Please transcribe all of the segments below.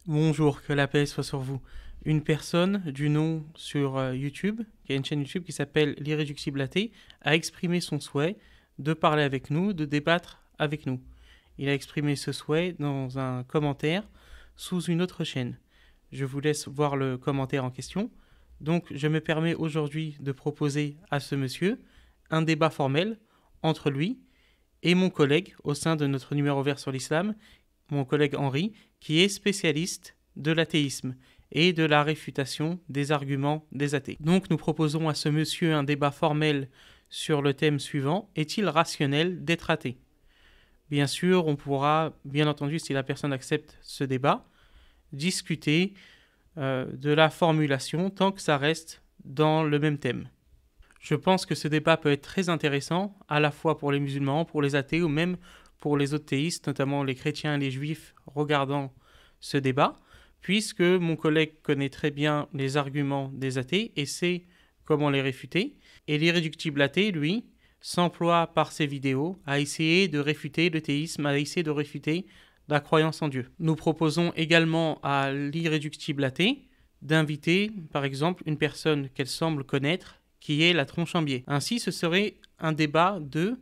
Bonjour, que la paix soit sur vous. Une personne du nom sur YouTube, qui a une chaîne YouTube qui s'appelle l'Irréductible Athée, a exprimé son souhait de parler avec nous, de débattre avec nous. Il a exprimé ce souhait dans un commentaire sous une autre chaîne. Je vous laisse voir le commentaire en question. Donc je me permets aujourd'hui de proposer à ce monsieur un débat formel entre lui et mon collègue au sein de notre numéro vert sur l'islam, mon collègue Henri, qui est spécialiste de l'athéisme et de la réfutation des arguments des athées. Donc nous proposons à ce monsieur un débat formel sur le thème suivant: est-il rationnel d'être athée? Bien sûr, on pourra, bien entendu, si la personne accepte ce débat, discuter de la formulation tant que ça reste dans le même thème. Je pense que ce débat peut être très intéressant, à la fois pour les musulmans, pour les athées ou même pour les autres théistes, notamment les chrétiens et les juifs regardant ce débat, puisque mon collègue connaît très bien les arguments des athées et sait comment les réfuter. Et l'irréductible athée, lui, s'emploie par ses vidéos à essayer de réfuter le théisme, à essayer de réfuter la croyance en Dieu. Nous proposons également à l'irréductible athée d'inviter, par exemple, une personne qu'elle semble connaître, qui est la tronche en biais. Ainsi, ce serait un débat de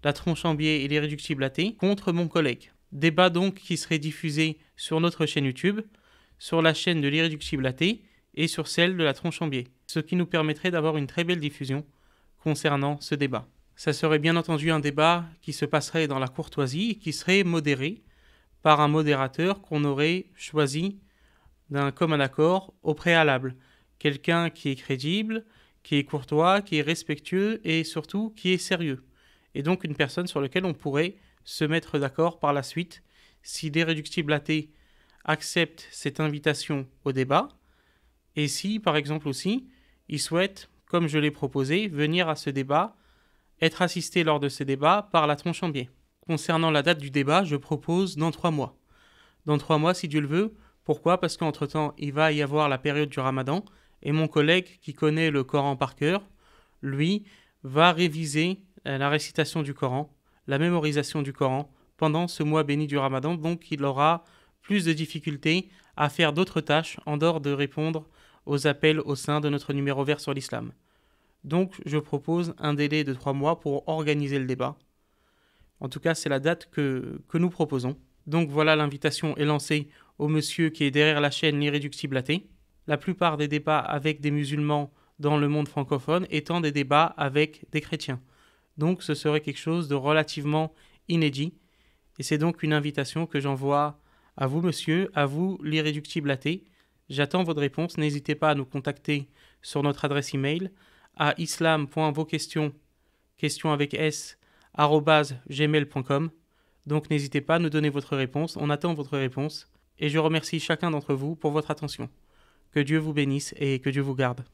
la tronche en biais et l'irréductible athée contre mon collègue. Débat donc qui serait diffusé sur notre chaîne YouTube, sur la chaîne de l'irréductible athée et sur celle de la tronche en biais, ce qui nous permettrait d'avoir une très belle diffusion concernant ce débat. Ça serait bien entendu un débat qui se passerait dans la courtoisie et qui serait modéré par un modérateur qu'on aurait choisi d'un commun accord au préalable. Quelqu'un qui est crédible, qui est courtois, qui est respectueux et surtout qui est sérieux. Et donc une personne sur laquelle on pourrait se mettre d'accord par la suite si l'irréductible athée accepte cette invitation au débat et si, par exemple aussi, il souhaite, comme je l'ai proposé, venir à ce débat, être assisté lors de ce débat par la tronche en biais. Concernant la date du débat, je propose dans 3 mois. Dans 3 mois, si Dieu le veut. Pourquoi? Parce qu'entre-temps, il va y avoir la période du Ramadan et mon collègue qui connaît le Coran par cœur, lui, va réviser la récitation du Coran, la mémorisation du Coran pendant ce mois béni du Ramadan, donc il aura plus de difficultés à faire d'autres tâches en dehors de répondre aux appels au sein de notre numéro vert sur l'islam. Donc je propose un délai de 3 mois pour organiser le débat. En tout cas, c'est la date que nous proposons. Donc voilà, l'invitation est lancée au monsieur qui est derrière la chaîne l'irréductible athée. La plupart des débats avec des musulmans dans le monde francophone étant des débats avec des chrétiens. Donc ce serait quelque chose de relativement inédit. Et c'est donc une invitation que j'envoie à vous, monsieur, à vous, l'irréductible athée. J'attends votre réponse. N'hésitez pas à nous contacter sur notre adresse email à islam.vosquestions, questions avec s, @gmail.com. Donc n'hésitez pas à nous donner votre réponse. On attend votre réponse. Et je remercie chacun d'entre vous pour votre attention. Que Dieu vous bénisse et que Dieu vous garde.